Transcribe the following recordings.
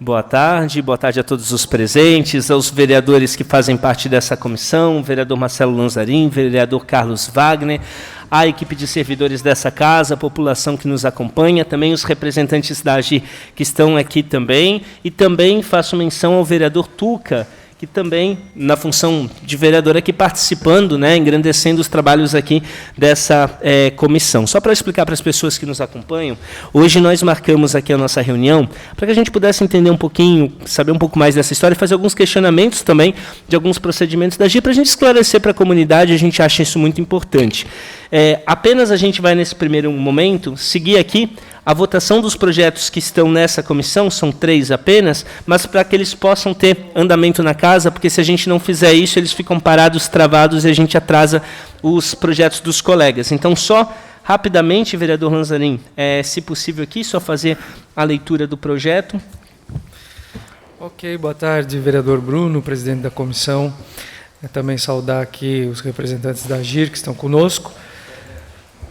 boa tarde a todos os presentes, aos vereadores que fazem parte dessa comissão, vereador Marcelo Lanzarin, vereador Carlos Wagner, a equipe de servidores dessa casa, a população que nos acompanha, também os representantes da AGI que estão aqui também, e também faço menção ao vereador Tuca, que também, na função de vereador aqui, participando, né, engrandecendo os trabalhos aqui dessa comissão. Só para explicar para as pessoas que nos acompanham, hoje nós marcamos aqui a nossa reunião para que a gente pudesse entender um pouquinho, saber um pouco mais dessa história e fazer alguns questionamentos também de alguns procedimentos da AGI, para a gente esclarecer para a comunidade, a gente acha isso muito importante. Apenas a gente vai, nesse primeiro momento, seguir aqui a votação dos projetos que estão nessa comissão, são 3 apenas, mas para que eles possam ter andamento na casa, porque se a gente não fizer isso, eles ficam parados, travados, e a gente atrasa os projetos dos colegas. Então, só rapidamente, vereador Lanzarin, se possível aqui, só fazer a leitura do projeto. Ok, boa tarde, vereador Bruno, presidente da comissão. Também saudar aqui os representantes da AGIR que estão conosco.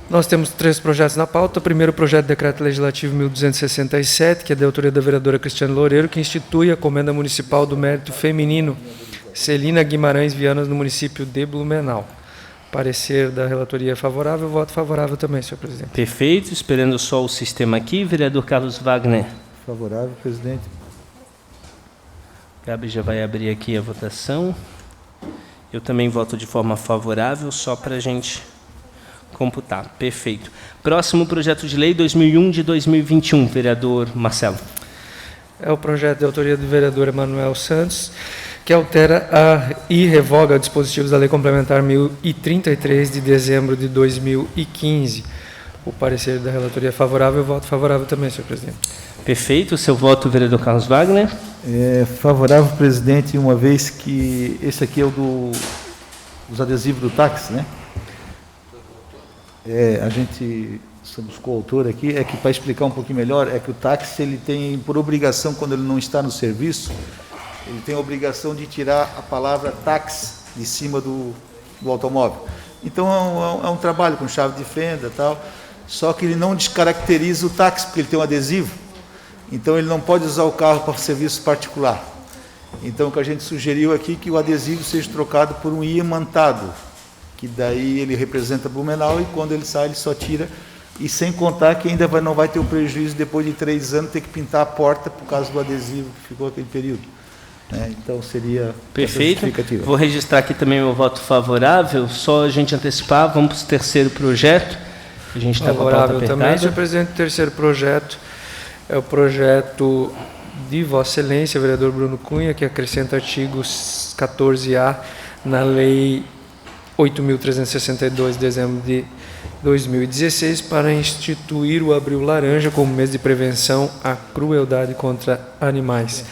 Nós temos 3 projetos na pauta. O primeiro projeto de decreto legislativo 1267, que é da autoria da vereadora Cristiane Loureiro, que institui a Comenda Municipal do Mérito Feminino Celina Guimarães Viana, no município de Blumenau. Parecer da relatoria favorável, voto favorável também, senhor presidente. Perfeito, esperando só o sistema aqui. Vereador Carlos Wagner. Favorável, presidente. Gabi já vai abrir aqui a votação. Eu também voto de forma favorável, só para a gente computar. Perfeito. Próximo projeto de lei 2001 de 2021, vereador Marcelo. É o projeto de autoria do vereador Emanuel Santos, que altera e revoga dispositivos da Lei Complementar 1033 de dezembro de 2015. O parecer da relatoria é favorável, voto favorável também, senhor presidente. Perfeito. O seu voto, vereador Carlos Wagner? Favorável, presidente, uma vez que esse aqui é o dos adesivos do táxi, né? A gente, somos coautor aqui, que para explicar um pouquinho melhor, que o táxi ele tem por obrigação, quando ele não está no serviço, ele tem a obrigação de tirar a palavra táxi de cima do automóvel. Então é um trabalho com chave de fenda e tal, só que ele não descaracteriza o táxi, porque ele tem um adesivo, então ele não pode usar o carro para serviço particular. Então o que a gente sugeriu aqui é que o adesivo seja trocado por um imantado, que daí ele representa Blumenau, e quando ele sai ele só tira, e sem contar que ainda não vai ter o prejuízo depois de 3 anos ter que pintar a porta por causa do adesivo que ficou aquele período. Então seria perfeito. Vou registrar aqui também meu voto favorável, só a gente antecipar, vamos para o terceiro projeto. A gente está com a pauta apertada. Também, senhor presidente. O terceiro projeto é o projeto de Vossa Excelência, vereador Bruno Cunha, que acrescenta artigos 14A na Lei 8.362 de dezembro de 2016 para instituir o Abril Laranja como mês de prevenção à crueldade contra animais.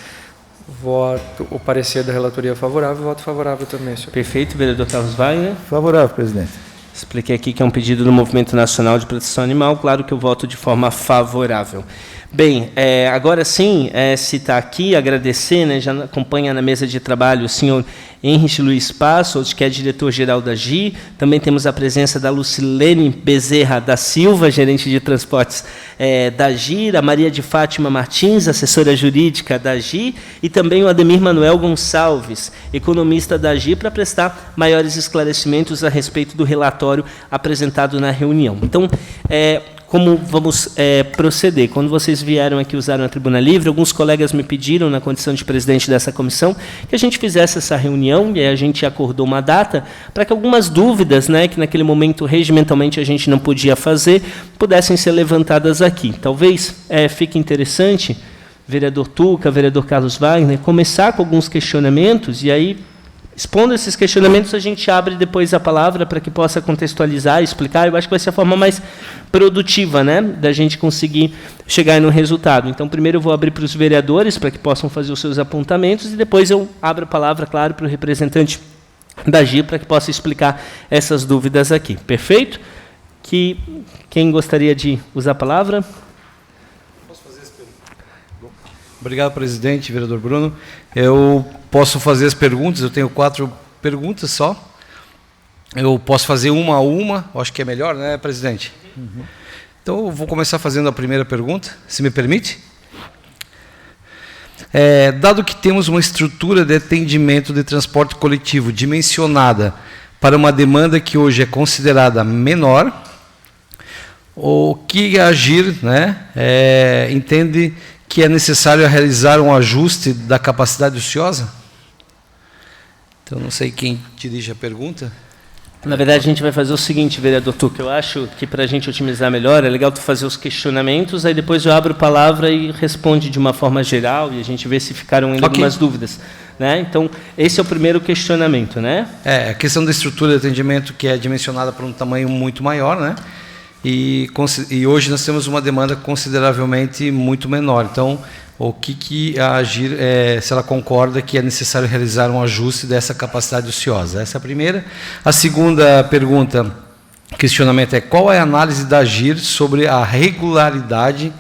Voto, o parecer da relatoria favorável, voto favorável também, senhor. Perfeito, vereador Carlos Wagner. Favorável, presidente. Expliquei aqui que é um pedido do Movimento Nacional de Proteção Animal, claro que eu voto de forma favorável. Bem, agora sim, se está aqui, agradecer, né, já acompanha na mesa de trabalho o senhor Henrique Luiz Passos, que é diretor-geral da AGI, também temos a presença da Lucilene Bezerra da Silva, gerente de transportes da AGI, a Maria de Fátima Martins, assessora jurídica da AGI, e também o Ademir Manuel Gonçalves, economista da AGI, para prestar maiores esclarecimentos a respeito do relatório apresentado na reunião. Então, como vamos proceder? Quando vocês vieram aqui, usaram a tribuna livre, alguns colegas me pediram, na condição de presidente dessa comissão, que a gente fizesse essa reunião, e a gente acordou uma data, para que algumas dúvidas, né, que naquele momento regimentalmente a gente não podia fazer, pudessem ser levantadas aqui. Talvez fique interessante, vereador Tuca, vereador Carlos Wagner, começar com alguns questionamentos, e aí, expondo esses questionamentos, a gente abre depois a palavra para que possa contextualizar, explicar. Eu acho que vai ser a forma mais produtiva, né, da gente conseguir chegar no resultado. Então, primeiro eu vou abrir para os vereadores, para que possam fazer os seus apontamentos, e depois eu abro a palavra, claro, para o representante da AGI, para que possa explicar essas dúvidas aqui. Perfeito? Quem gostaria de usar a palavra? Obrigado, presidente, vereador Bruno. Eu posso fazer as perguntas, eu tenho 4 perguntas só. Eu posso fazer uma a uma, acho que é melhor, né, presidente? Uhum. Então, eu vou começar fazendo a primeira pergunta, se me permite. Dado que temos uma estrutura de atendimento de transporte coletivo dimensionada para uma demanda que hoje é considerada menor, o que a AGIR, né, entende que é necessário realizar um ajuste da capacidade ociosa? Então, não sei quem dirige a pergunta. Na verdade, a gente vai fazer o seguinte, vereador Tuca, eu acho que para a gente otimizar melhor, é legal tu fazer os questionamentos, aí depois eu abro a palavra e responde de uma forma geral, e a gente vê se ficaram ainda algumas dúvidas. Né? Então, esse é o primeiro questionamento, né? A questão da estrutura de atendimento, que é dimensionada para um tamanho muito maior, né? E hoje nós temos uma demanda consideravelmente muito menor. Então, o que a AGIR, se ela concorda que é necessário realizar um ajuste dessa capacidade ociosa? Essa é a primeira. A segunda pergunta, questionamento, é qual é a análise da AGIR sobre a regularidade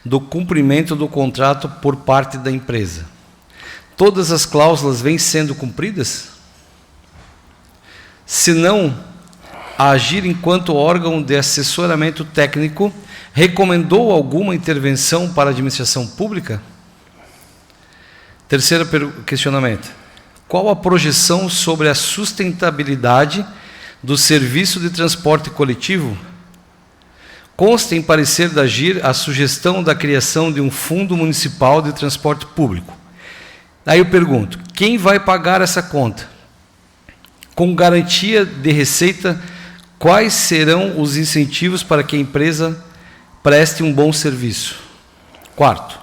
do cumprimento do contrato por parte da empresa? Todas as cláusulas vêm sendo cumpridas? Se não, a AGIR, enquanto órgão de assessoramento técnico, recomendou alguma intervenção para a administração pública? Terceiro questionamento. Qual a projeção sobre a sustentabilidade do serviço de transporte coletivo? Consta em parecer da AGIR a sugestão da criação de um fundo municipal de transporte público. Aí eu pergunto, quem vai pagar essa conta? Com garantia de receita, quais serão os incentivos para que a empresa preste um bom serviço? Quarto,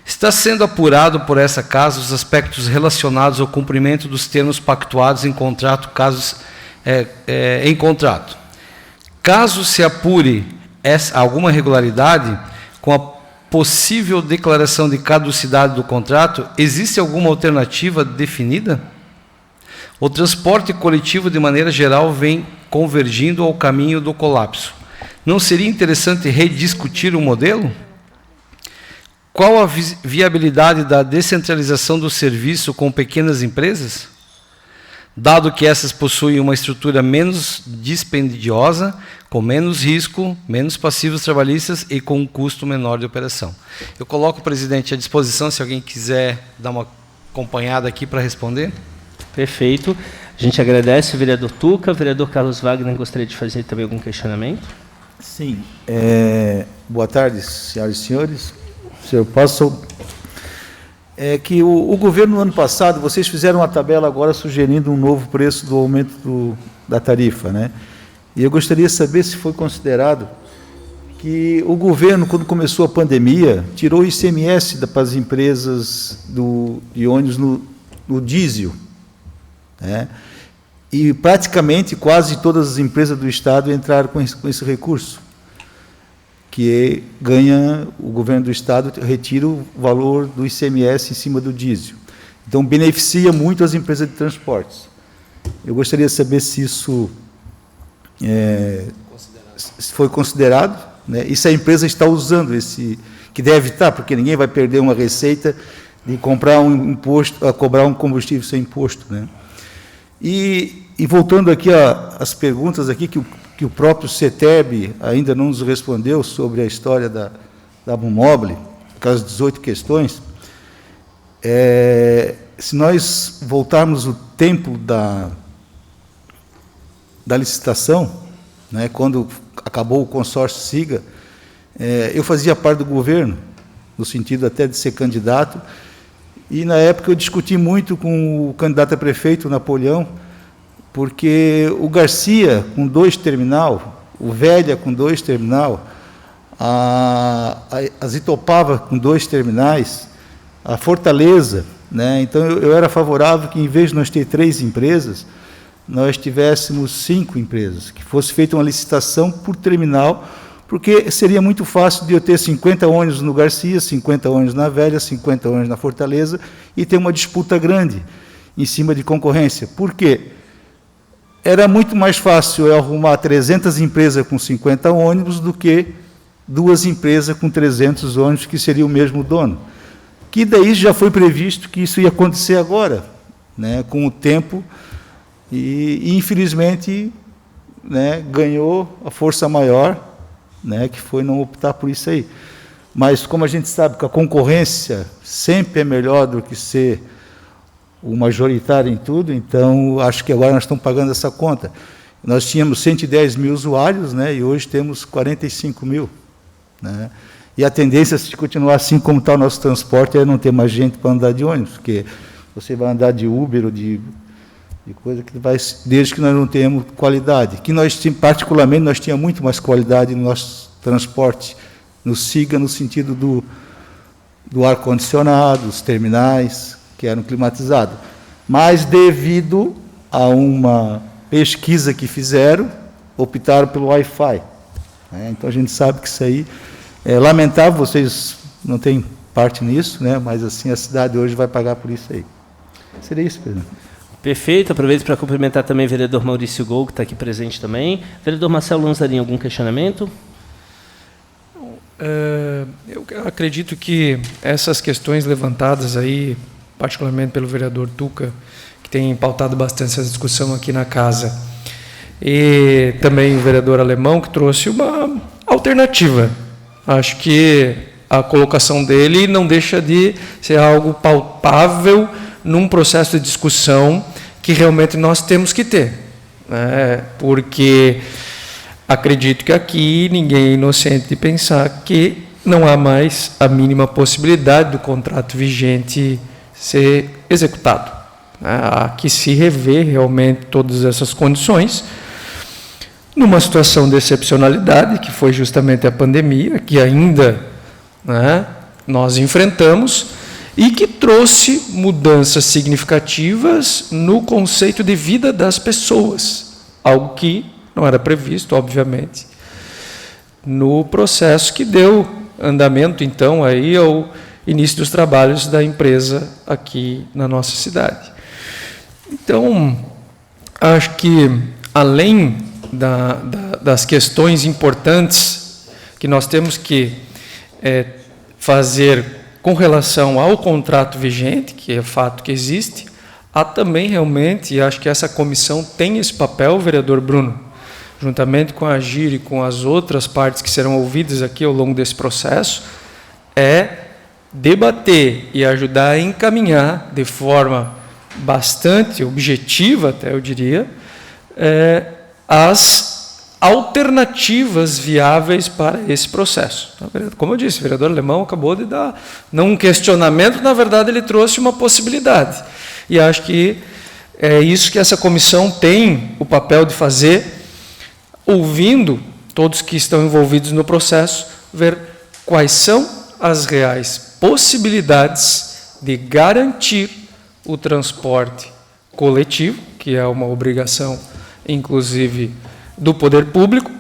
está sendo apurado por essa casa os aspectos relacionados ao cumprimento dos termos pactuados em contrato, em contrato. Caso se apure alguma irregularidade com a possível declaração de caducidade do contrato, existe alguma alternativa definida? O transporte coletivo, de maneira geral, vem convergindo ao caminho do colapso. Não seria interessante rediscutir o modelo? Qual a viabilidade da descentralização do serviço com pequenas empresas? Dado que essas possuem uma estrutura menos dispendiosa, com menos risco, menos passivos trabalhistas e com um custo menor de operação. Eu coloco, presidente, à disposição, se alguém quiser dar uma acompanhada aqui para responder. Perfeito. A gente agradece, vereador Tuca. Vereador Carlos Wagner, gostaria de fazer também algum questionamento? Sim. Boa tarde, senhoras e senhores. Senhor, posso... É que o governo, no ano passado, vocês fizeram uma tabela agora sugerindo um novo preço do aumento da tarifa, né? E eu gostaria de saber se foi considerado que o governo, quando começou a pandemia, tirou o ICMS para as empresas de ônibus no diesel, né? E praticamente quase todas as empresas do Estado entraram com esse recurso, que o governo do Estado retira o valor do ICMS em cima do diesel. Então, beneficia muito as empresas de transportes. Eu gostaria de saber se isso se foi considerado, né, e se a empresa está usando que deve estar, porque ninguém vai perder uma receita de comprar cobrar um combustível sem imposto, né? E voltando aqui às perguntas aqui que o próprio CETERB ainda não nos respondeu sobre a história da Mumobile, aquelas 18 questões, se nós voltarmos o tempo da licitação, né, quando acabou o consórcio SIGA, eu fazia parte do governo, no sentido até de ser candidato, e na época eu discuti muito com o candidato a prefeito, Napoleão, porque o Garcia com 2 terminal, o Velha com 2 terminal, a Zitopava com 2 terminais, a Fortaleza, né? Então eu era favorável que, em vez de nós ter 3 empresas, nós tivéssemos 5 empresas, que fosse feita uma licitação por terminal, porque seria muito fácil de eu ter 50 ônibus no Garcia, 50 ônibus na Velha, 50 ônibus na Fortaleza, e ter uma disputa grande em cima de concorrência. Por quê? Era muito mais fácil eu arrumar 300 empresas com 50 ônibus do que 2 empresas com 300 ônibus, que seria o mesmo dono. Que daí já foi previsto que isso ia acontecer agora, né, com o tempo, e infelizmente, né, ganhou a força maior, né, que foi não optar por isso aí. mas como a gente sabe que a concorrência sempre é melhor do que ser o majoritário em tudo, então acho que agora nós estamos pagando essa conta. Nós tínhamos 110 mil usuários, né, e hoje temos 45 mil. Né? E a tendência, se continuar assim como está o nosso transporte, é não ter mais gente para andar de ônibus, porque você vai andar de Uber ou de coisa que vai, desde que nós não tenhamos qualidade. Que nós, particularmente, nós tínhamos muito mais qualidade no nosso transporte, no SIGA, no sentido do ar-condicionado, os terminais, que eram climatizados. Mas, devido a uma pesquisa que fizeram, optaram pelo Wi-Fi. Né? Então, a gente sabe que isso aí é lamentável, vocês não têm parte nisso, né? Mas, assim, a cidade hoje vai pagar por isso aí. Seria isso, presidente. Perfeito. Aproveito para cumprimentar também o vereador Maurício Gol, que está aqui presente também. Vereador Marcelo Lanzarin, algum questionamento? Eu acredito que essas questões levantadas aí, particularmente pelo vereador Tuca, que tem pautado bastante essa discussão aqui na casa, e também o vereador Alemão, que trouxe uma alternativa. Acho que a colocação dele não deixa de ser algo palpável num processo de discussão que realmente nós temos que ter, né? Porque acredito que aqui ninguém é inocente de pensar que não há mais a mínima possibilidade do contrato vigente ser executado. Há que se rever realmente todas essas condições, numa situação de excepcionalidade, que foi justamente a pandemia, que ainda, né, nós enfrentamos, e que trouxe mudanças significativas no conceito de vida das pessoas, algo que não era previsto, obviamente, no processo que deu andamento, então, aí ao início dos trabalhos da empresa aqui na nossa cidade. Então, acho que, além das questões importantes que nós temos que fazer com relação ao contrato vigente, que é fato que existe, há também realmente, e acho que essa comissão tem esse papel, vereador Bruno, juntamente com a AGIR e com as outras partes que serão ouvidas aqui ao longo desse processo, é debater e ajudar a encaminhar de forma bastante objetiva, até eu diria, as alternativas viáveis para esse processo. Como eu disse, o vereador Alemão acabou de dar, não um questionamento, na verdade ele trouxe uma possibilidade. E acho que é isso que essa comissão tem o papel de fazer, ouvindo todos que estão envolvidos no processo, ver quais são as reais possibilidades de garantir o transporte coletivo, que é uma obrigação, inclusive, do poder público,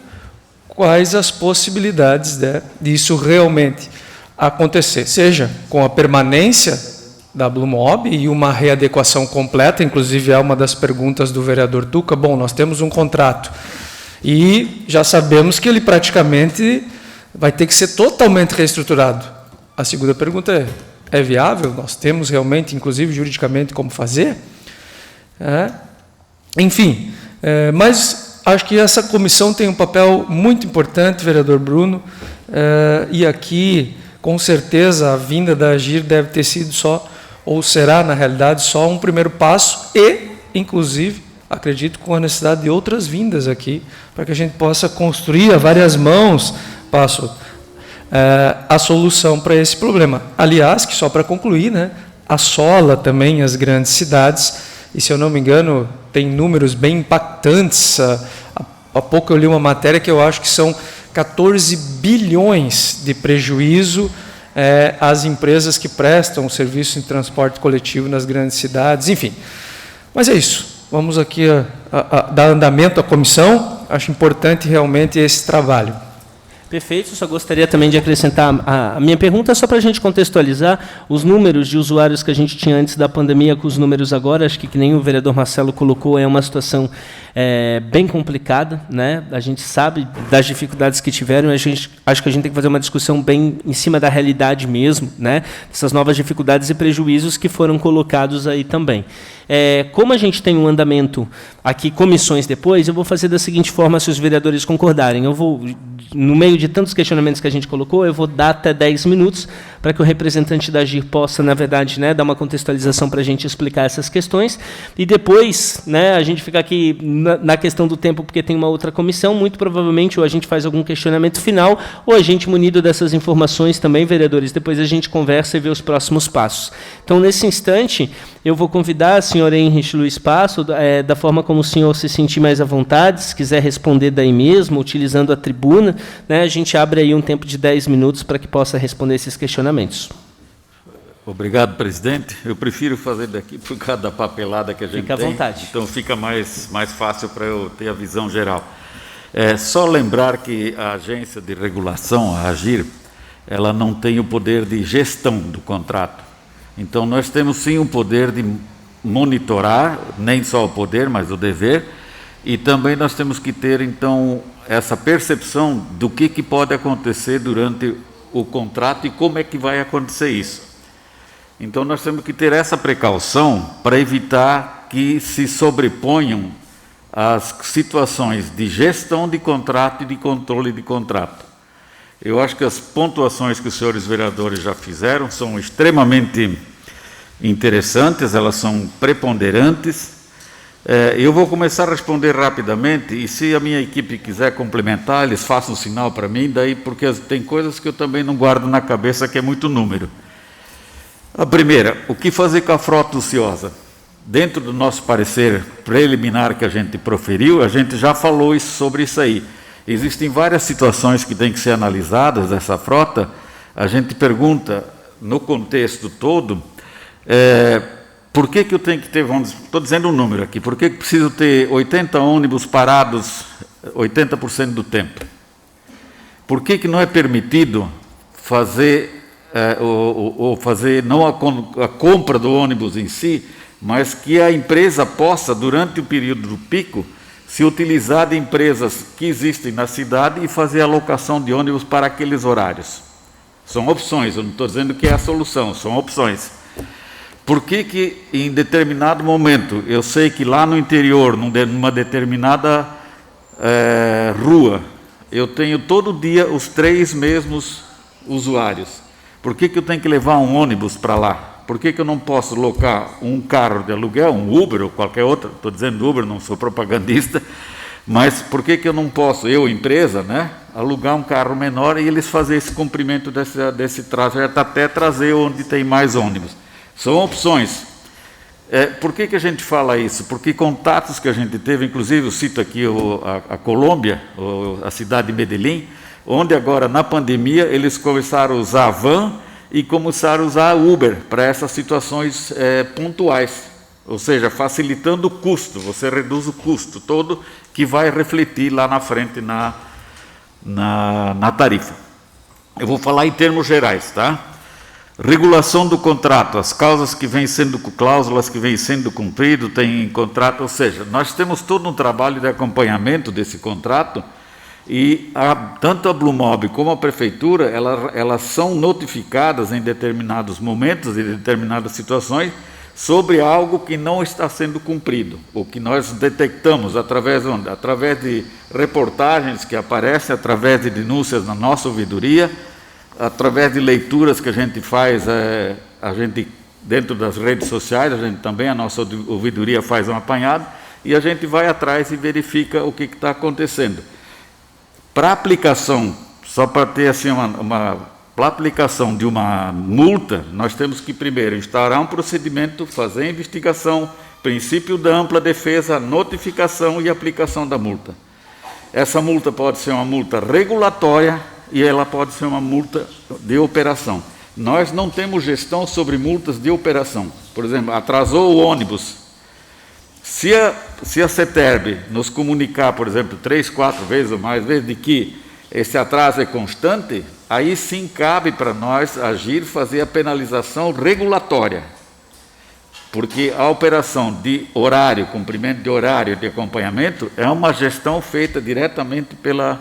quais as possibilidades disso realmente acontecer, seja com a permanência da Blue Mob e uma readequação completa, inclusive é uma das perguntas do vereador Tuca. Bom, nós temos um contrato e já sabemos que ele praticamente vai ter que ser totalmente reestruturado. A segunda pergunta é viável? Nós temos realmente, inclusive juridicamente, como fazer? Enfim, mas acho que essa comissão tem um papel muito importante, vereador Bruno, e aqui, com certeza, a vinda da AGIR deve ter sido só, ou será, na realidade, só um primeiro passo e, inclusive, acredito com a necessidade de outras vindas aqui, para que a gente possa construir a várias mãos, a solução para esse problema. Aliás, que só para concluir, né, assola também as grandes cidades, e, se eu não me engano, tem números bem impactantes. Há pouco eu li uma matéria que eu acho que são 14 bilhões de prejuízo às empresas que prestam serviço em transporte coletivo nas grandes cidades, enfim. Mas é isso. Vamos aqui dar andamento à comissão. Acho importante realmente esse trabalho. Perfeito, só gostaria também de acrescentar a minha pergunta, só para a gente contextualizar os números de usuários que a gente tinha antes da pandemia com os números agora. Acho que nem o vereador Marcelo colocou, é uma situação bem complicada, né? A gente sabe das dificuldades que tiveram, acho que a gente tem que fazer uma discussão bem em cima da realidade mesmo, né? Essas novas dificuldades e prejuízos que foram colocados aí também. Como a gente tem um andamento aqui, comissões depois, eu vou fazer da seguinte forma, se os vereadores concordarem. Eu vou, no meio de tantos questionamentos que a gente colocou, eu vou dar até 10 minutos para que o representante da AGIR possa, na verdade, né, dar uma contextualização para a gente explicar essas questões. E depois, né, a gente fica aqui na questão do tempo, porque tem uma outra comissão, muito provavelmente ou a gente faz algum questionamento final, ou a gente, munido dessas informações também, vereadores, depois a gente conversa e vê os próximos passos. Então, nesse instante, eu vou convidar a senhora Henrique Luiz Passo, da forma como o senhor se sentir mais à vontade, se quiser responder daí mesmo, utilizando a tribuna, né, a gente abre aí um tempo de 10 minutos para que possa responder esses questionamentos. Obrigado, presidente. Eu prefiro fazer daqui por causa da papelada que a gente Fica à tem. vontade. Então fica mais fácil para eu ter a visão geral. Só lembrar que a agência de regulação, a AGIR, ela não tem o poder de gestão do contrato. Então nós temos sim o poder de monitorar, nem só o poder, mas o dever, e também nós temos que ter, então, essa percepção do que pode acontecer durante o contrato e como é que vai acontecer isso. Então, nós temos que ter essa precaução para evitar que se sobreponham as situações de gestão de contrato e de controle de contrato. Eu acho que as pontuações que os senhores vereadores já fizeram são extremamente interessantes, elas são preponderantes. Eu vou começar a responder rapidamente, e se a minha equipe quiser complementar, eles façam um sinal para mim, daí, porque tem coisas que eu também não guardo na cabeça, que é muito número. A primeira, o que fazer com a frota ociosa? Dentro do nosso parecer preliminar que a gente proferiu, a gente já falou sobre isso aí. Existem várias situações que têm que ser analisadas dessa frota. A gente pergunta, no contexto todo, por que eu tenho que ter, estou dizendo um número aqui, por que preciso ter 80 ônibus parados 80% do tempo? Por que não é permitido fazer, fazer não a compra do ônibus em si, mas que a empresa possa, durante o período do pico, se utilizar de empresas que existem na cidade e fazer a alocação de ônibus para aqueles horários? São opções, eu não estou dizendo que é a solução, são opções. Por que em determinado momento, eu sei que lá no interior, numa determinada rua, eu tenho todo dia os 3 mesmos usuários? Por que eu tenho que levar um ônibus para lá? Por que eu não posso locar um carro de aluguel, um Uber ou qualquer outro? Estou dizendo Uber, não sou propagandista, mas por que eu não posso, eu, empresa, né, alugar um carro menor e eles fazerem esse cumprimento desse trajeto até trazer onde tem mais ônibus? São opções. Por que a gente fala isso? Porque contatos que a gente teve, inclusive eu cito aqui a Colômbia, a cidade de Medellín, onde agora na pandemia eles começaram a usar a van e começaram a usar a Uber para essas situações pontuais, ou seja, facilitando o custo, você reduz o custo todo que vai refletir lá na frente na tarifa. Eu vou falar em termos gerais, tá? Regulação do contrato, as cláusulas que vêm sendo cumprido, tem contrato, ou seja, nós temos todo um trabalho de acompanhamento desse contrato e tanto a Blue Mob como a prefeitura, elas são notificadas em determinados momentos e determinadas situações sobre algo que não está sendo cumprido, o que nós detectamos através de reportagens que aparecem, através de denúncias na nossa ouvidoria, através de leituras que a gente faz, a gente dentro das redes sociais, a nossa ouvidoria faz um apanhado, e a gente vai atrás e verifica o que está acontecendo. Para aplicação, só para ter assim para aplicação de uma multa, nós temos que primeiro instaurar um procedimento, fazer a investigação, princípio da ampla defesa, notificação e aplicação da multa. Essa multa pode ser uma multa regulatória e ela pode ser uma multa de operação. Nós não temos gestão sobre multas de operação. Por exemplo, atrasou o ônibus. Se a CETERB nos comunicar, por exemplo, 3, 4 vezes ou mais vezes de que esse atraso é constante, aí sim cabe para nós agir, fazer a penalização regulatória. Porque a operação de horário, cumprimento de horário de acompanhamento, é uma gestão feita diretamente pelo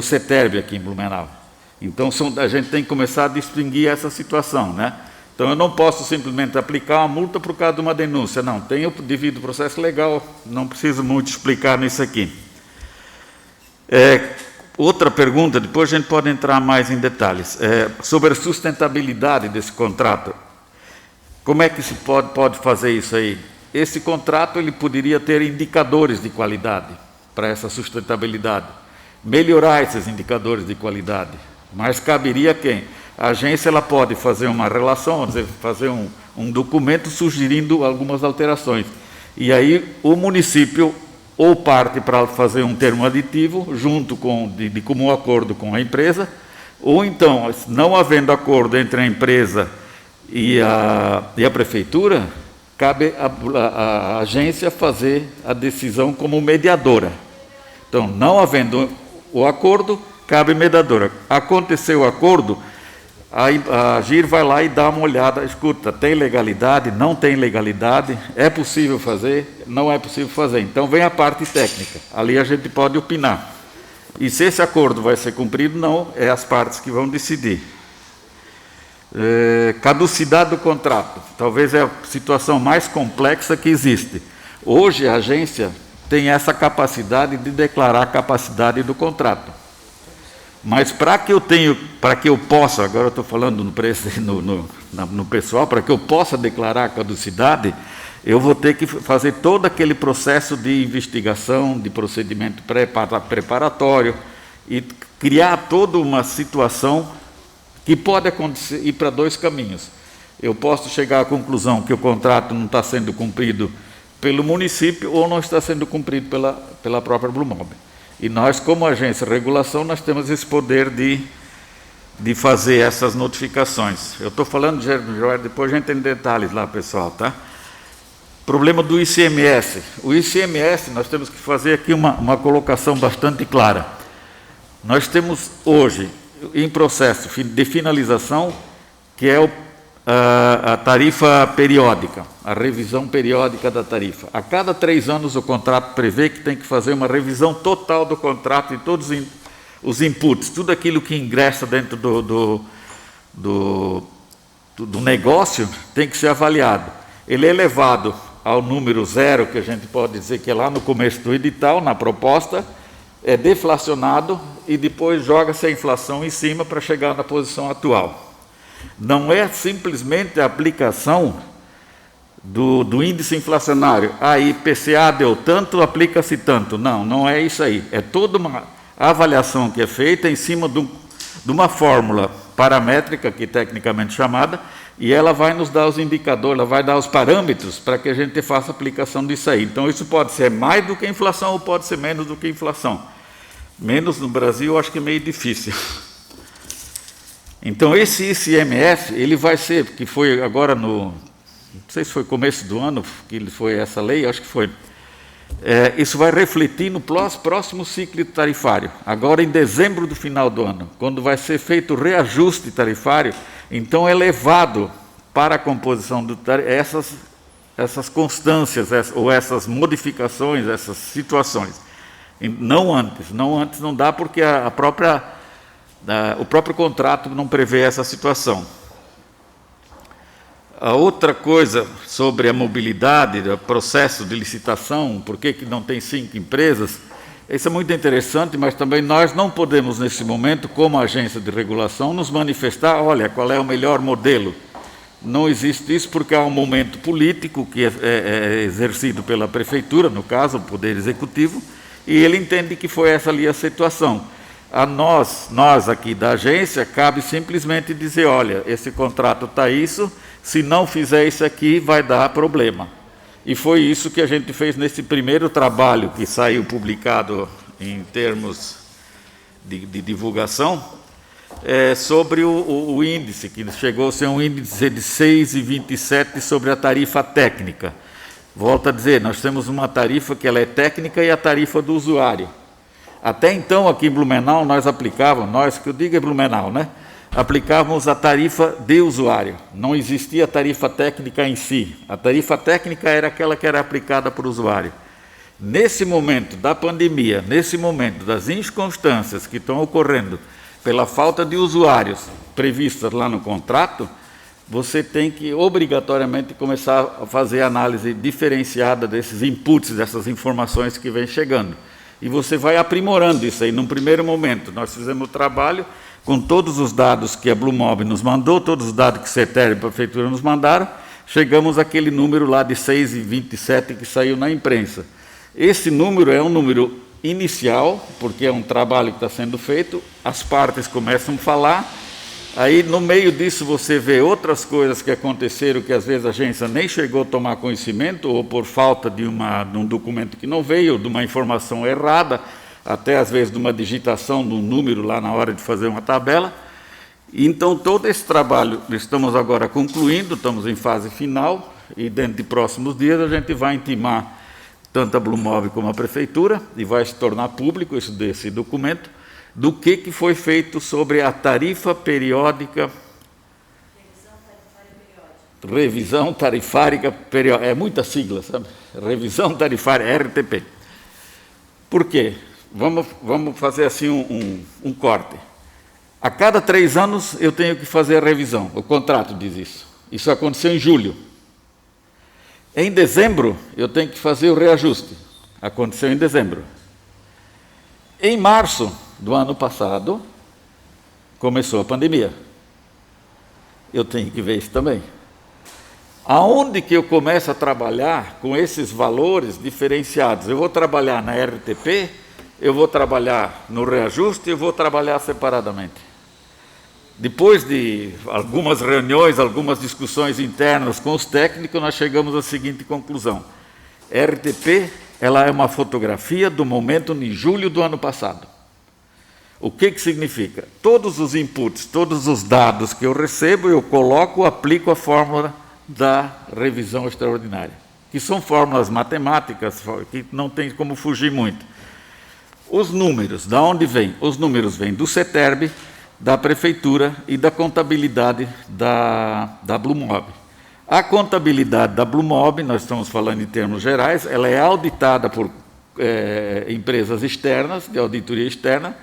CETERB aqui em Blumenau. Então, a gente tem que começar a distinguir essa situação, né? Então, eu não posso simplesmente aplicar uma multa por causa de uma denúncia. Não, tem o devido processo legal, não preciso muito explicar nisso aqui. Outra pergunta, depois a gente pode entrar mais em detalhes, sobre a sustentabilidade desse contrato. Como é que se pode fazer isso aí? Esse contrato ele poderia ter indicadores de qualidade para essa sustentabilidade, melhorar esses indicadores de qualidade, mas caberia a quem? A agência ela pode fazer uma relação, vamos dizer, fazer um documento sugerindo algumas alterações, e aí o município ou parte para fazer um termo aditivo, junto de comum acordo com a empresa, ou então, não havendo acordo entre a empresa e a prefeitura, cabe a agência fazer a decisão como mediadora. Então, não havendo o acordo, cabe mediadora. Aconteceu o acordo, a AGIR vai lá e dá uma olhada, escuta, tem legalidade, não tem legalidade, é possível fazer, não é possível fazer. Então vem a parte técnica, ali a gente pode opinar. E se esse acordo vai ser cumprido, não, é as partes que vão decidir. Caducidade do contrato, talvez é a situação mais complexa que existe. Hoje a agência tem essa capacidade de declarar a capacidade do contrato. Mas para que eu possa, agora eu estou falando no pessoal, para que eu possa declarar a caducidade, eu vou ter que fazer todo aquele processo de investigação, de procedimento preparatório, e criar toda uma situação que pode acontecer, ir para dois caminhos. Eu posso chegar à conclusão que o contrato não está sendo cumprido pelo município ou não está sendo cumprido pela própria Blue Mob. E nós, como agência de regulação, nós temos esse poder de fazer essas notificações. Eu estou falando, depois a gente tem detalhes lá, pessoal, tá? Problema do ICMS. O ICMS, nós temos que fazer aqui uma colocação bastante clara. Nós temos hoje, em processo de finalização, que é a tarifa periódica, a revisão periódica da tarifa. A cada 3 anos o contrato prevê que tem que fazer uma revisão total do contrato e todos os inputs, tudo aquilo que ingressa dentro do negócio tem que ser avaliado. Ele é levado ao número 0, que a gente pode dizer que é lá no começo do edital, na proposta, é deflacionado e depois joga-se a inflação em cima para chegar na posição atual. Não é simplesmente a aplicação do índice inflacionário. A IPCA deu tanto, aplica-se tanto. Não, não é isso aí. É toda uma avaliação que é feita em cima de uma fórmula paramétrica, que é tecnicamente chamada, e ela vai nos dar os indicadores, ela vai dar os parâmetros para que a gente faça a aplicação disso aí. Então, isso pode ser mais do que inflação ou pode ser menos do que inflação. Menos no Brasil, eu acho que é meio difícil. Então, esse ICMS, ele vai ser, que foi agora não sei se foi começo do ano que foi essa lei, acho que foi. Isso vai refletir no próximo ciclo tarifário, agora em dezembro do final do ano, quando vai ser feito o reajuste tarifário, então é levado para a composição do tarifário essas constâncias, ou essas modificações, essas situações. Não antes não dá, porque o próprio contrato não prevê essa situação. A outra coisa sobre a mobilidade, o processo de licitação, por que não tem 5 empresas, isso é muito interessante, mas também nós não podemos, nesse momento, como agência de regulação, nos manifestar, olha, qual é o melhor modelo. Não existe isso, porque há um momento político que é exercido pela prefeitura, no caso, o Poder Executivo, e ele entende que foi essa ali a situação. A nós aqui da agência, cabe simplesmente dizer, olha, esse contrato está isso, se não fizer isso aqui, vai dar problema. E foi isso que a gente fez nesse primeiro trabalho, que saiu publicado em termos de divulgação, sobre o índice, que chegou a ser um índice de 6,27 sobre a tarifa técnica. Volto a dizer, nós temos uma tarifa que ela é técnica e a tarifa do usuário. Até então, aqui em Blumenau, nós aplicávamos, que eu digo é Blumenau, né? Aplicávamos a tarifa de usuário. Não existia a tarifa técnica em si. A tarifa técnica era aquela que era aplicada por usuário. Nesse momento da pandemia, nesse momento das inconstâncias que estão ocorrendo pela falta de usuários previstas lá no contrato, você tem que obrigatoriamente começar a fazer análise diferenciada desses inputs, dessas informações que vêm chegando. E você vai aprimorando isso aí. Num primeiro momento, nós fizemos o trabalho com todos os dados que a Blumob nos mandou, todos os dados que o CETERB e a Prefeitura nos mandaram, chegamos àquele número lá de 6,27 que saiu na imprensa. Esse número é um número inicial, porque é um trabalho que está sendo feito, as partes começam a falar, aí no meio disso você vê outras coisas que aconteceram que às vezes a agência nem chegou a tomar conhecimento, ou por falta de um documento que não veio, ou de uma informação errada, até às vezes de uma digitação de um número lá na hora de fazer uma tabela. Então todo esse trabalho estamos agora concluindo, estamos em fase final, e dentro de próximos dias a gente vai intimar tanto a Blumob como a Prefeitura, e vai se tornar público esse documento, do que foi feito sobre a tarifa periódica. Revisão tarifária periódica. É muita sigla, sabe? Revisão tarifária, RTP. Por quê? Vamos fazer assim um corte. A cada 3 anos eu tenho que fazer a revisão, o contrato diz isso. Isso aconteceu em julho. Em dezembro eu tenho que fazer o reajuste. Aconteceu em dezembro. Em março do ano passado, começou a pandemia. Eu tenho que ver isso também. Aonde que eu começo a trabalhar com esses valores diferenciados? Eu vou trabalhar na RTP, eu vou trabalhar no reajuste, eu vou trabalhar separadamente. Depois de algumas reuniões, algumas discussões internas com os técnicos, nós chegamos à seguinte conclusão. RTP, ela é uma fotografia do momento em julho do ano passado. O que significa? Todos os inputs, todos os dados que eu recebo, eu coloco, aplico a fórmula da revisão extraordinária, que são fórmulas matemáticas, que não tem como fugir muito. Os números, da onde vêm? Os números vêm do CETERB, da Prefeitura e da contabilidade da Blumob. A contabilidade da Blumob, nós estamos falando em termos gerais, ela é auditada por empresas externas, de auditoria externa.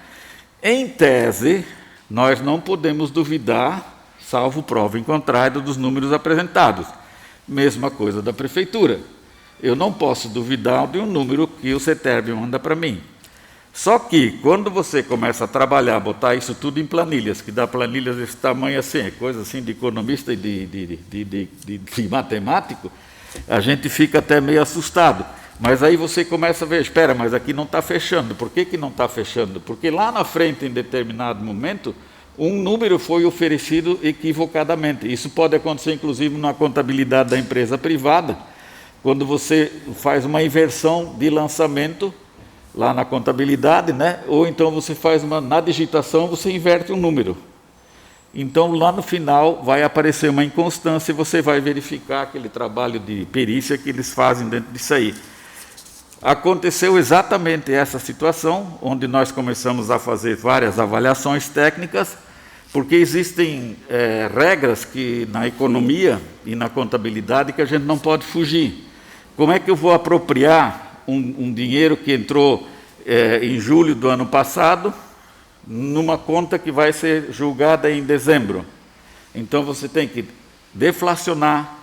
Em tese, nós não podemos duvidar, salvo prova em contrário, dos números apresentados. Mesma coisa da Prefeitura. Eu não posso duvidar de um número que o CETERB manda para mim. Só que, quando você começa a trabalhar, botar isso tudo em planilhas, que dá planilhas desse tamanho assim, coisa assim de economista e de matemático, a gente fica até meio assustado. Mas aí você começa a ver, espera, mas aqui não está fechando. Por que não está fechando? Porque lá na frente, em determinado momento, um número foi oferecido equivocadamente. Isso pode acontecer, inclusive, na contabilidade da empresa privada, quando você faz uma inversão de lançamento, lá na contabilidade, né? Ou então você faz na digitação, você inverte um número. Então, lá no final, vai aparecer uma inconstância e você vai verificar aquele trabalho de perícia que eles fazem dentro disso aí. Aconteceu exatamente essa situação, onde nós começamos a fazer várias avaliações técnicas, porque existem regras que na economia e na contabilidade que a gente não pode fugir. Como é que eu vou apropriar um dinheiro que entrou em julho do ano passado numa conta que vai ser julgada em dezembro? Então você tem que deflacionar,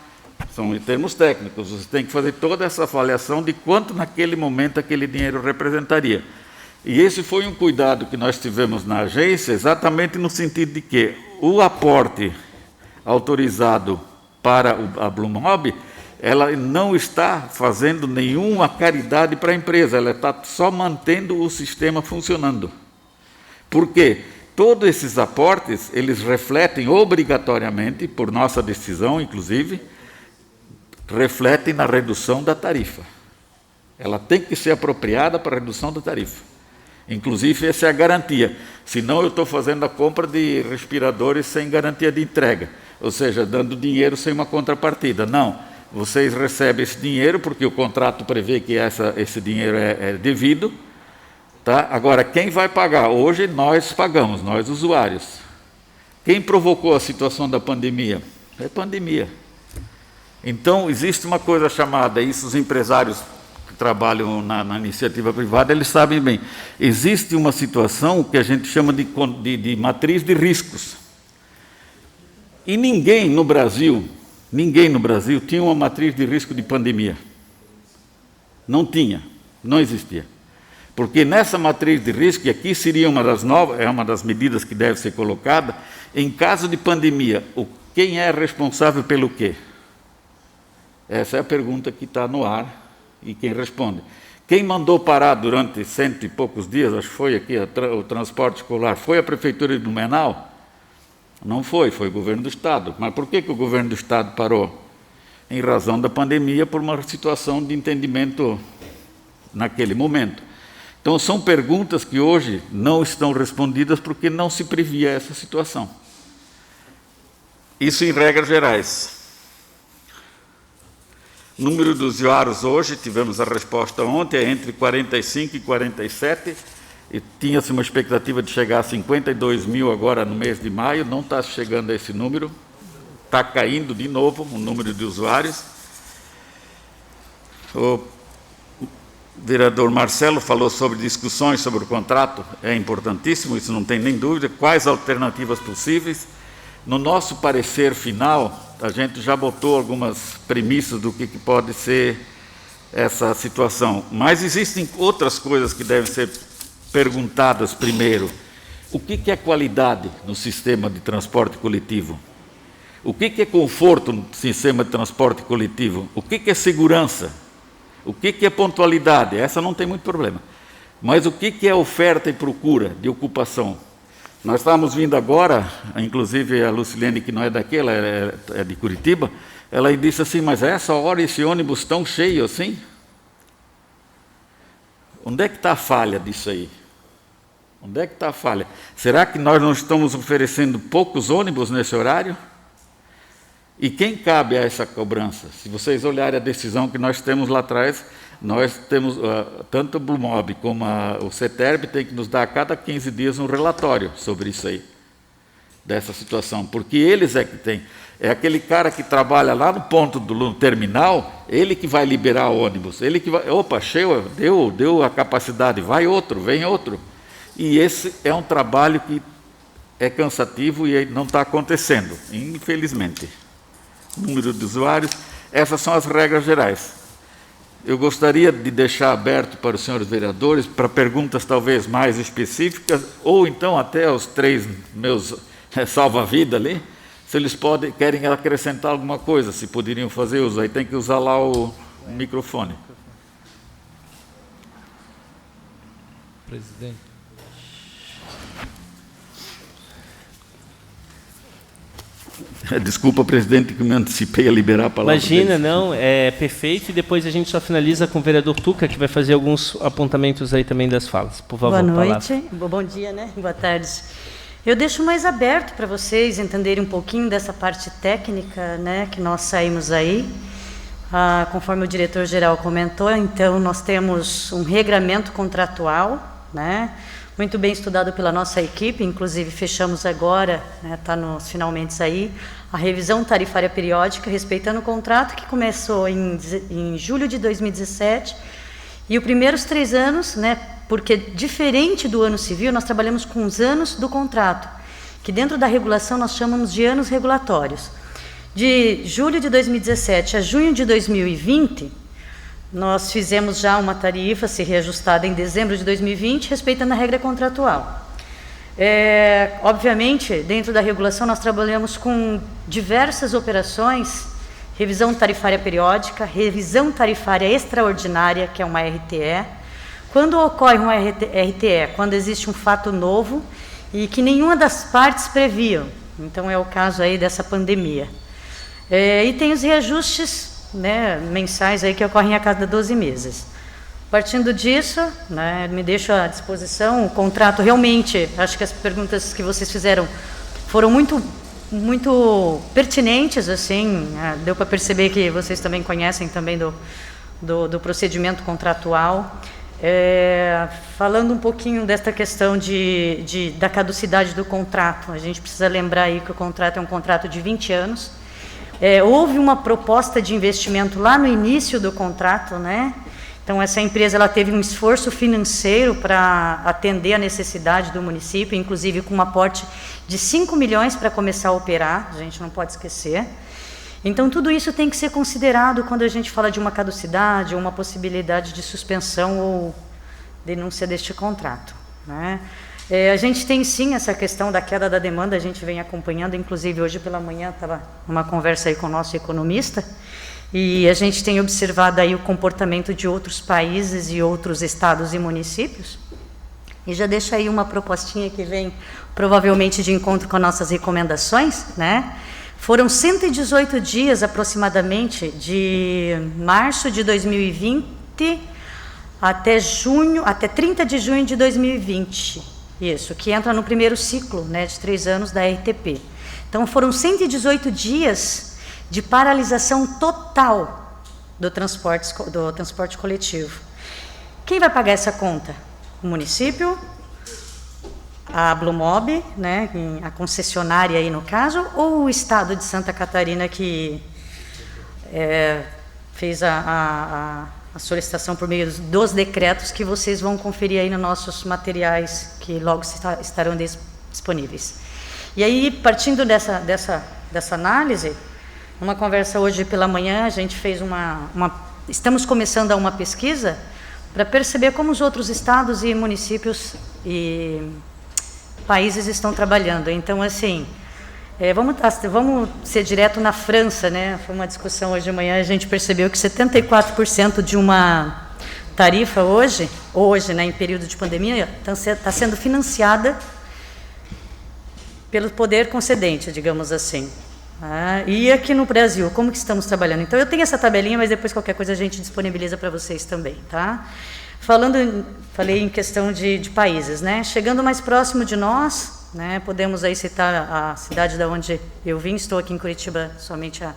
são em termos técnicos, você tem que fazer toda essa avaliação de quanto naquele momento aquele dinheiro representaria. E esse foi um cuidado que nós tivemos na agência, exatamente no sentido de que o aporte autorizado para a Blumob, ela não está fazendo nenhuma caridade para a empresa, ela está só mantendo o sistema funcionando. Por quê? Todos esses aportes, eles refletem obrigatoriamente, por nossa decisão, inclusive, refletem na redução da tarifa. Ela tem que ser apropriada para a redução da tarifa. Inclusive, essa é a garantia. Senão, eu estou fazendo a compra de respiradores sem garantia de entrega, ou seja, dando dinheiro sem uma contrapartida. Não, vocês recebem esse dinheiro, porque o contrato prevê que esse dinheiro é devido. Tá? Agora, quem vai pagar? Hoje, nós pagamos, nós usuários. Quem provocou a situação da pandemia? É a pandemia. Então, existe uma coisa chamada, isso os empresários que trabalham na iniciativa privada, eles sabem bem, existe uma situação que a gente chama de matriz de riscos. E ninguém no Brasil tinha uma matriz de risco de pandemia. Não tinha, não existia. Porque nessa matriz de risco, e aqui seria uma das medidas que deve ser colocada, em caso de pandemia, quem é responsável pelo quê? Essa é a pergunta que está no ar e quem responde. Quem mandou parar durante 100 e poucos dias, acho que foi aqui o transporte escolar, foi a Prefeitura de Blumenau? Não foi, foi o governo do Estado. Mas por que o governo do Estado parou? Em razão da pandemia, por uma situação de entendimento naquele momento. Então, são perguntas que hoje não estão respondidas porque não se previa essa situação. Isso em regras gerais. Número de usuários hoje, tivemos a resposta ontem, é entre 45 e 47, e tinha-se uma expectativa de chegar a 52 mil agora no mês de maio, não está chegando a esse número, está caindo de novo o número de usuários. O vereador Marcelo falou sobre discussões sobre o contrato, é importantíssimo, isso não tem nem dúvida. Quais alternativas possíveis? No nosso parecer final, a gente já botou algumas premissas do que pode ser essa situação. Mas existem outras coisas que devem ser perguntadas primeiro. O que é qualidade no sistema de transporte coletivo? O que é conforto no sistema de transporte coletivo? O que é segurança? O que é pontualidade? Essa não tem muito problema. Mas o que é oferta e procura de ocupação? Nós estávamos vindo agora, inclusive a Lucilene, que não é daqui, ela é de Curitiba, ela disse assim, mas a essa hora esse ônibus tão cheio assim? Onde é que está a falha disso aí? Onde é que está a falha? Será que nós não estamos oferecendo poucos ônibus nesse horário? E quem cabe a essa cobrança? Se vocês olharem a decisão que nós temos lá atrás, nós temos, tanto o Blumob como o CETERB tem que nos dar a cada 15 dias um relatório sobre isso aí, dessa situação, porque eles é que tem. É aquele cara que trabalha lá no ponto do terminal, ele que vai liberar o ônibus, ele que vai, opa, cheio, deu a capacidade, vai outro, vem outro. E esse é um trabalho que é cansativo e não está acontecendo, infelizmente. Número de usuários, essas são as regras gerais. Eu gostaria de deixar aberto para os senhores vereadores, para perguntas talvez mais específicas, ou então até os 3 meus salva-vida ali, se eles querem acrescentar alguma coisa, se poderiam fazer uso, aí tem que usar lá o microfone. Presidente. Desculpa, presidente, que me antecipei a liberar a palavra. Imagina, não, é perfeito, e depois a gente só finaliza com o vereador Tuca, que vai fazer alguns apontamentos aí também das falas. Por favor, boa noite, palavra. Bom dia, né? Boa tarde. Eu deixo mais aberto para vocês entenderem um pouquinho dessa parte técnica, né, que nós saímos aí. Conforme o diretor-geral comentou, então nós temos um regramento contratual, né, muito bem estudado pela nossa equipe, inclusive fechamos agora, está nos finalmente aí, a revisão tarifária periódica, respeitando o contrato que começou em julho de 2017, e os primeiros 3 anos, né, porque diferente do ano civil, nós trabalhamos com os anos do contrato, que dentro da regulação nós chamamos de anos regulatórios. De julho de 2017 a junho de 2020, nós fizemos já uma tarifa a ser reajustada em dezembro de 2020, respeitando a regra contratual. Obviamente, dentro da regulação, nós trabalhamos com diversas operações, revisão tarifária periódica, revisão tarifária extraordinária, que é uma RTE. Quando ocorre uma RTE? Quando existe um fato novo e que nenhuma das partes previam. Então, é o caso aí dessa pandemia. E tem os reajustes, né, mensais aí que ocorrem a cada 12 meses. Partindo disso, né, me deixo à disposição. O contrato realmente, acho que as perguntas que vocês fizeram foram muito pertinentes, assim, deu para perceber que vocês também conhecem também do procedimento contratual. Falando um pouquinho desta questão da caducidade do contrato, a gente precisa lembrar aí que o contrato é um contrato de 20 anos. Houve uma proposta de investimento lá no início do contrato, né, Então, essa empresa ela teve um esforço financeiro para atender a necessidade do município, inclusive com um aporte de 5 milhões para começar a operar, a gente não pode esquecer. Então, tudo isso tem que ser considerado quando a gente fala de uma caducidade ou uma possibilidade de suspensão ou denúncia deste contrato, né? A gente tem sim essa questão da queda da demanda, a gente vem acompanhando, inclusive hoje pela manhã estava numa conversa aí com o nosso economista, e a gente tem observado aí o comportamento de outros países e outros estados e municípios, e já deixa aí uma propostinha que vem provavelmente de encontro com as nossas recomendações, né? Foram 118 dias aproximadamente de março de 2020 até 30 de junho de 2020, isso, que entra no primeiro ciclo, né, de 3 anos da RTP. Então foram 118 dias de paralisação total do transporte coletivo. Quem vai pagar essa conta? O município, a Blumob, né, a concessionária aí no caso, ou o Estado de Santa Catarina que fez a solicitação por meio dos decretos que vocês vão conferir aí nos nossos materiais que logo estarão disponíveis. E aí, partindo dessa análise, uma conversa hoje pela manhã, a gente fez estamos começando uma pesquisa para perceber como os outros estados e municípios e países estão trabalhando. Então, assim, vamos ser direto na França, né? Foi uma discussão hoje de manhã, a gente percebeu que 74% de uma tarifa hoje, né, em período de pandemia, está sendo financiada pelo poder concedente, digamos assim. E aqui no Brasil, como que estamos trabalhando? Então, eu tenho essa tabelinha, mas depois qualquer coisa a gente disponibiliza para vocês também, tá? Falei em questão de países, né? Chegando mais próximo de nós, né, podemos aí citar a cidade da onde eu vim, estou aqui em Curitiba somente há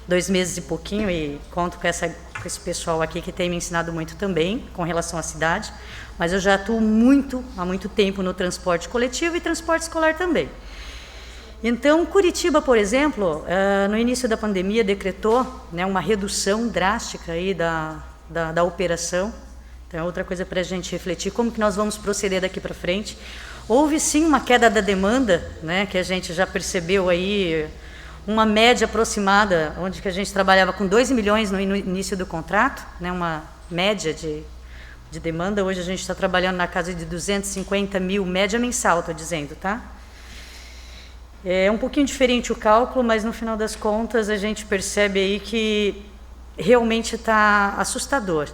2 meses e pouquinho e conto com esse pessoal aqui que tem me ensinado muito também com relação à cidade, mas eu já atuo há muito tempo no transporte coletivo e transporte escolar também. Então, Curitiba, por exemplo, no início da pandemia decretou, né, uma redução drástica aí da operação. Então, é outra coisa para a gente refletir, como que nós vamos proceder daqui para frente. Houve sim uma queda da demanda, né, que a gente já percebeu aí, uma média aproximada, onde que a gente trabalhava com 2 milhões no início do contrato, né, uma média de demanda. Hoje a gente está trabalhando na casa de 250 mil, média mensal, estou dizendo, tá? É um pouquinho diferente o cálculo, mas no final das contas a gente percebe aí que realmente está assustador.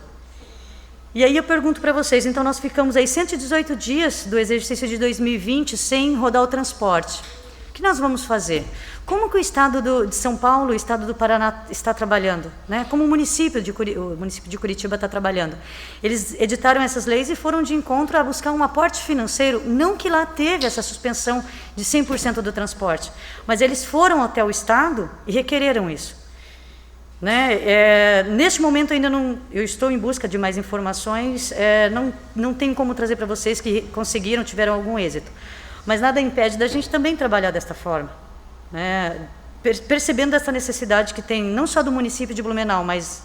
E aí eu pergunto para vocês, então nós ficamos aí 118 dias do exercício de 2020 sem rodar o transporte. O que nós vamos fazer? Como que o Estado de São Paulo, o Estado do Paraná está trabalhando? Né? Como o município de Curitiba está trabalhando? Eles editaram essas leis e foram de encontro a buscar um aporte financeiro, não que lá teve essa suspensão de 100% do transporte, mas eles foram até o Estado e requereram isso. Né? Neste momento ainda não, eu estou em busca de mais informações, não tenho como trazer para vocês que conseguiram, tiveram algum êxito, mas nada impede da gente também trabalhar desta forma, né? Percebendo essa necessidade que tem não só do município de Blumenau, mas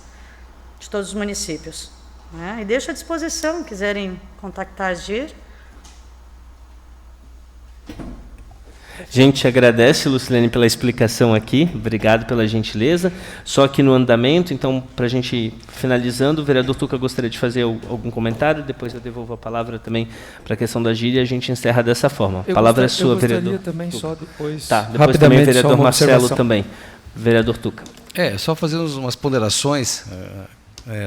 de todos os municípios, né? E deixo à disposição, quiserem contactar a GIR. A gente agradece, Lucilene, pela explicação aqui, obrigado pela gentileza. Só aqui no andamento, então, para a gente ir finalizando, o vereador Tuca gostaria de fazer algum comentário, depois eu devolvo a palavra também para a questão da gíria e a gente encerra dessa forma. A palavra é sua, vereador. Eu gostaria também só depois... Tá, depois também o vereador Marcelo também. Vereador Tuca. Só fazer umas ponderações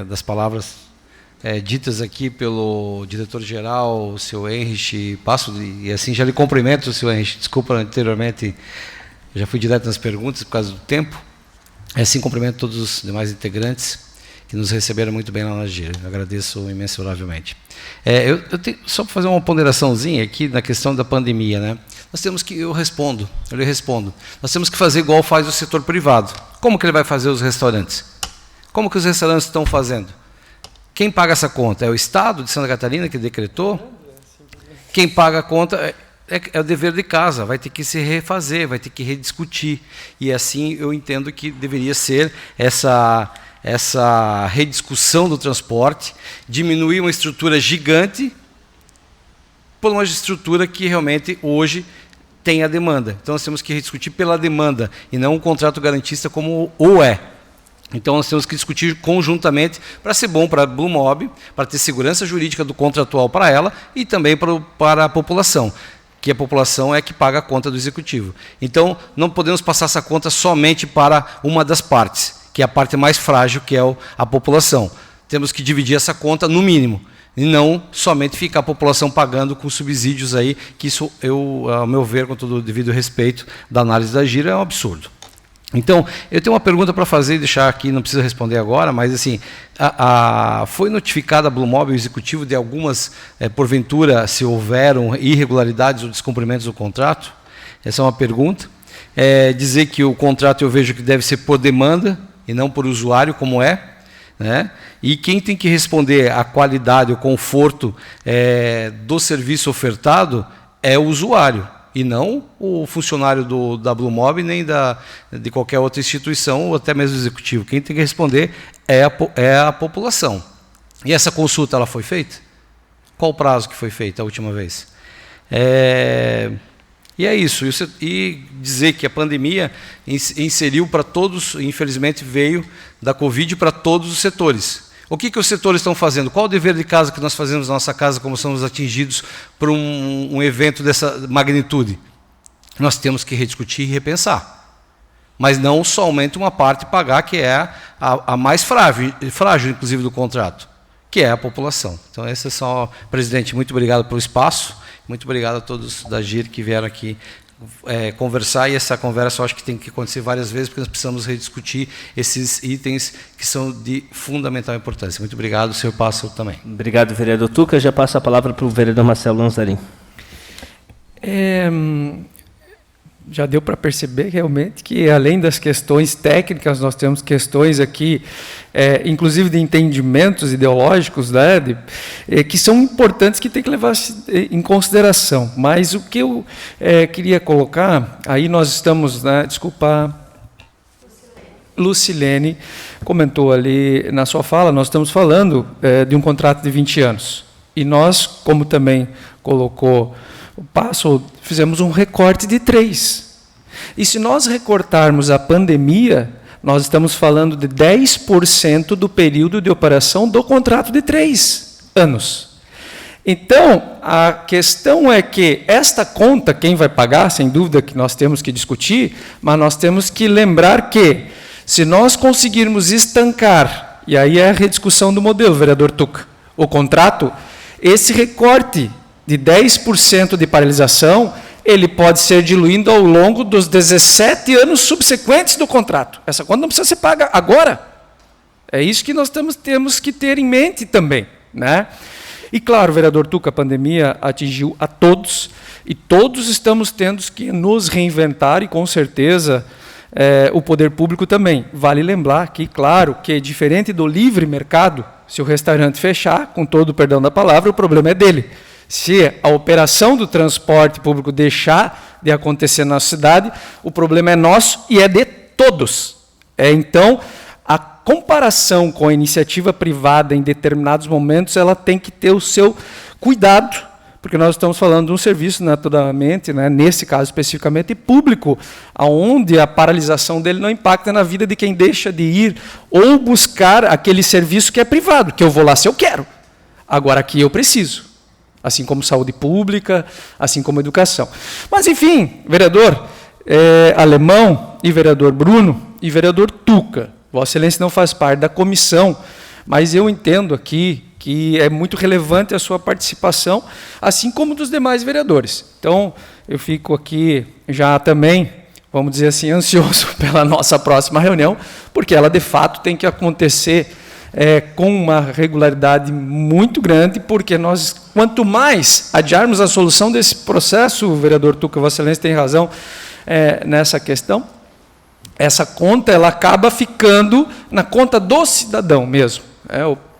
das palavras ditas aqui pelo diretor-geral, o seu Henrich, e assim já lhe cumprimento, seu Henrich, desculpa anteriormente, já fui direto nas perguntas por causa do tempo, assim cumprimento todos os demais integrantes que nos receberam muito bem lá na GIR, agradeço imensuravelmente. Eu tenho, só para fazer uma ponderaçãozinha aqui na questão da pandemia, né? Nós temos que, eu lhe respondo, nós temos que fazer igual faz o setor privado. Como que ele vai fazer os restaurantes? Como que os restaurantes estão fazendo? Quem paga essa conta? É o Estado de Santa Catarina que decretou? Quem paga a conta é o dever de casa, vai ter que se refazer, vai ter que rediscutir. E assim eu entendo que deveria ser essa rediscussão do transporte, diminuir uma estrutura gigante por uma estrutura que realmente hoje tem a demanda. Então nós temos que rediscutir pela demanda e não um contrato garantista como o é. Então nós temos que discutir conjuntamente para ser bom para a Blue Mob, para ter segurança jurídica do contratual para ela e também para a população, que a população é que paga a conta do executivo. Então não podemos passar essa conta somente para uma das partes, que é a parte mais frágil, que é a população. Temos que dividir essa conta no mínimo. E não somente ficar a população pagando com subsídios aí, que isso, ao meu ver, com todo o devido respeito da análise da AGIR, é um absurdo. Então, eu tenho uma pergunta para fazer e deixar aqui, não precisa responder agora, mas assim, foi notificada a Blue Mob, o executivo, de algumas, porventura, se houveram irregularidades ou descumprimentos do contrato? Essa é uma pergunta. Dizer que o contrato eu vejo que deve ser por demanda e não por usuário, como é. Né? E quem tem que responder a qualidade, o conforto do serviço ofertado é o usuário, e não o funcionário da Blue Mob, nem de qualquer outra instituição, ou até mesmo o executivo. Quem tem que responder é a população. E essa consulta ela foi feita? Qual o prazo que foi feita a última vez? E é isso. E dizer que a pandemia inseriu para todos, infelizmente veio da Covid para todos os setores. O que os setores estão fazendo? Qual o dever de casa que nós fazemos na nossa casa, como somos atingidos por um evento dessa magnitude? Nós temos que rediscutir e repensar. Mas não somente uma parte pagar, que é a mais frágil, inclusive, do contrato, que é a população. Então, esse é só, presidente, muito obrigado pelo espaço. Muito obrigado a todos da AGIR que vieram aqui conversar, e essa conversa eu acho que tem que acontecer várias vezes, porque nós precisamos rediscutir esses itens que são de fundamental importância. Muito obrigado, o senhor passa também. Obrigado, vereador Tuca. Já passo a palavra para o vereador Marcelo Lanzarin. Já deu para perceber realmente que, além das questões técnicas, nós temos questões aqui, inclusive de entendimentos ideológicos, né, que são importantes, que tem que levar em consideração. Mas o que eu queria colocar, aí nós estamos, né, desculpa, Lucilene comentou ali na sua fala, nós estamos falando de um contrato de 20 anos. E nós, como também colocou fizemos um recorte de 3. E se nós recortarmos a pandemia, nós estamos falando de 10% do período de operação do contrato de 3 anos. Então, a questão é que esta conta, quem vai pagar, sem dúvida que nós temos que discutir, mas nós temos que lembrar que, se nós conseguirmos estancar, e aí é a rediscussão do modelo, vereador Tuca, o contrato, esse recorte de 10% de paralisação, ele pode ser diluído ao longo dos 17 anos subsequentes do contrato. Essa conta não precisa ser paga agora. É isso que nós temos que ter em mente também, né? E claro, vereador Tuca, a pandemia atingiu a todos, e todos estamos tendo que nos reinventar, e com certeza o poder público também. Vale lembrar que, claro, que diferente do livre mercado, se o restaurante fechar, com todo o perdão da palavra, o problema é dele. Se a operação do transporte público deixar de acontecer na cidade, o problema é nosso e é de todos. Então, a comparação com a iniciativa privada em determinados momentos, ela tem que ter o seu cuidado, porque nós estamos falando de um serviço, naturalmente, né, nesse caso especificamente, público, onde a paralisação dele não impacta na vida de quem deixa de ir ou buscar aquele serviço que é privado, que eu vou lá se eu quero. Agora, aqui eu preciso. Assim como saúde pública, assim como educação. Mas, enfim, vereador Alemão e vereador Bruno e vereador Tuca, Vossa Excelência não faz parte da comissão, mas eu entendo aqui que é muito relevante a sua participação, assim como dos demais vereadores. Então, eu fico aqui já também, vamos dizer assim, ansioso pela nossa próxima reunião, porque ela, de fato, tem que acontecer com uma regularidade muito grande, porque nós, quanto mais adiarmos a solução desse processo, vereador Tuca, Vossa Excelência tem razão nessa questão, essa conta ela acaba ficando na conta do cidadão mesmo,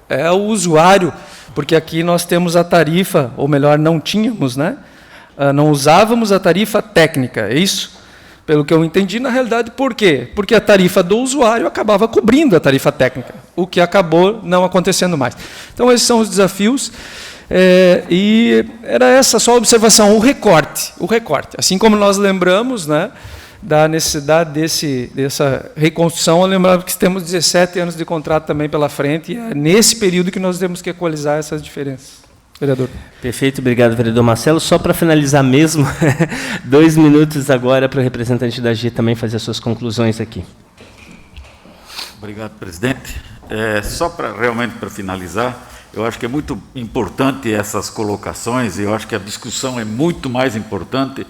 é o usuário, porque aqui nós temos a tarifa, ou melhor, não tínhamos, né? Não usávamos a tarifa técnica, é isso? Pelo que eu entendi, na realidade, por quê? Porque a tarifa do usuário acabava cobrindo a tarifa técnica, o que acabou não acontecendo mais. Então, esses são os desafios. E era essa só a observação, o recorte. Assim como nós lembramos, né, da necessidade dessa reconstrução, eu lembrava que temos 17 anos de contrato também pela frente, e é nesse período que nós temos que equalizar essas diferenças. Vereador. Perfeito, obrigado, vereador Marcelo. Só para finalizar mesmo, 2 minutos agora para o representante da AGIR também fazer as suas conclusões aqui. Obrigado, presidente. Só realmente para finalizar, eu acho que é muito importante essas colocações, e eu acho que a discussão é muito mais importante,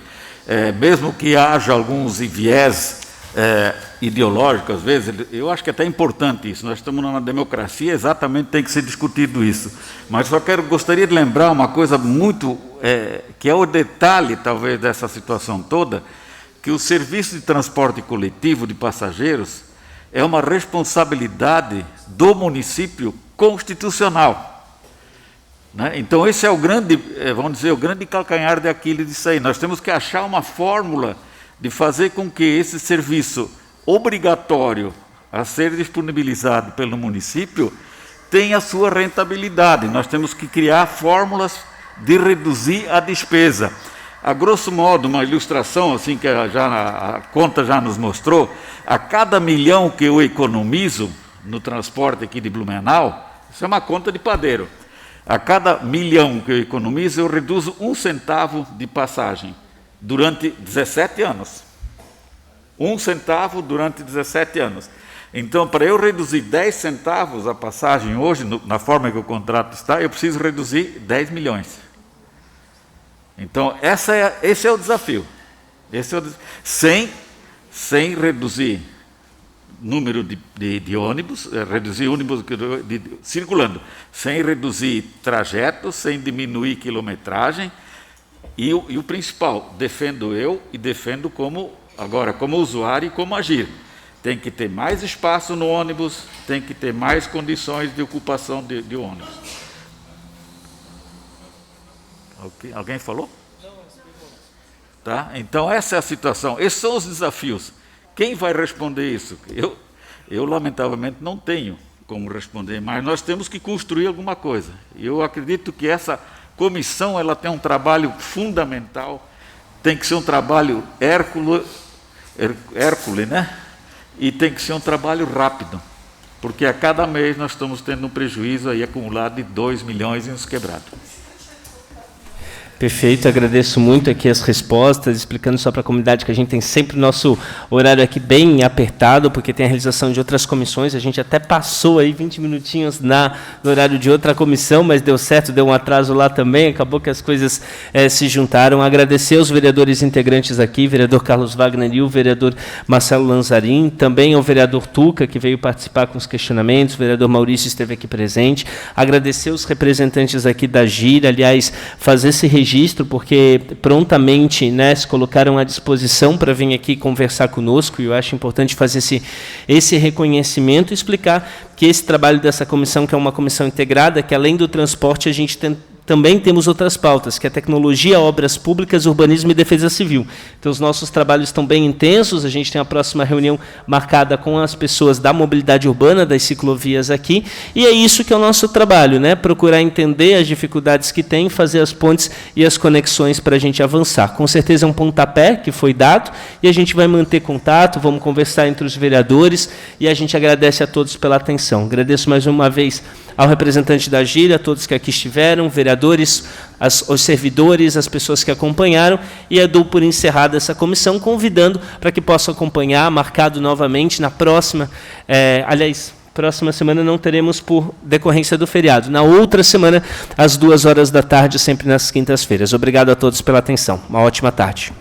mesmo que haja alguns viés ideológicos, às vezes, eu acho que é até importante isso. Nós estamos numa democracia, exatamente tem que ser discutido isso. Mas só gostaria de lembrar uma coisa muito, que é o detalhe, talvez, dessa situação toda, que o serviço de transporte coletivo de passageiros é uma responsabilidade do município constitucional. Né? Então, esse é o grande, vamos dizer, o grande calcanhar de Aquiles disso aí. Nós temos que achar uma fórmula de fazer com que esse serviço obrigatório a ser disponibilizado pelo município tenha sua rentabilidade. Nós temos que criar fórmulas de reduzir a despesa. A grosso modo, uma ilustração assim que a conta já nos mostrou, a cada milhão que eu economizo no transporte aqui de Blumenau, isso é uma conta de padeiro, a cada milhão que eu economizo, eu reduzo 1 centavo de passagem durante 17 anos. 1 centavo durante 17 anos. Então, para eu reduzir 10 centavos a passagem hoje, na forma que o contrato está, eu preciso reduzir 10 milhões. Então, esse é o desafio. Sem reduzir número de ônibus, reduzir ônibus circulando, sem reduzir trajetos, sem diminuir quilometragem, e o principal, defendo eu e defendo como usuário e como AGIR. Tem que ter mais espaço no ônibus, tem que ter mais condições de ocupação de ônibus. Alguém falou? Tá? Então, essa é a situação. Esses são os desafios. Quem vai responder isso? Eu lamentavelmente, não tenho como responder, mas nós temos que construir alguma coisa. Eu acredito que essa comissão ela tem um trabalho fundamental, tem que ser um trabalho Hércules, né? E tem que ser um trabalho rápido, porque a cada mês nós estamos tendo um prejuízo aí acumulado de 2 milhões e uns quebrados. Perfeito, agradeço muito aqui as respostas, explicando só para a comunidade que a gente tem sempre o nosso horário aqui bem apertado, porque tem a realização de outras comissões, a gente até passou aí 20 minutinhos no horário de outra comissão, mas deu certo, deu um atraso lá também, acabou que as coisas se juntaram. Agradecer aos vereadores integrantes aqui, vereador Carlos Wagner e o vereador Marcelo Lanzarin, também ao vereador Tuca, que veio participar com os questionamentos, o vereador Maurício esteve aqui presente, agradecer os representantes aqui da AGIR, aliás, fazer esse registro, porque prontamente, né, se colocaram à disposição para vir aqui conversar conosco, e eu acho importante fazer esse reconhecimento e explicar que esse trabalho dessa comissão, que é uma comissão integrada, que além do transporte a gente também temos outras pautas, que é tecnologia, obras públicas, urbanismo e defesa civil. Então, os nossos trabalhos estão bem intensos, a gente tem a próxima reunião marcada com as pessoas da mobilidade urbana, das ciclovias aqui, e é isso que é o nosso trabalho, né? Procurar entender as dificuldades que tem, fazer as pontes e as conexões para a gente avançar. Com certeza é um pontapé que foi dado, e a gente vai manter contato, vamos conversar entre os vereadores, e a gente agradece a todos pela atenção. Agradeço mais uma vez ao representante da AGIR, a todos que aqui estiveram, vereadores, os servidores, as pessoas que acompanharam, e eu dou por encerrada essa comissão, convidando para que possam acompanhar, marcado novamente na próxima, próxima semana não teremos por decorrência do feriado, na outra semana, às 14h, sempre nas quintas-feiras. Obrigado a todos pela atenção. Uma ótima tarde.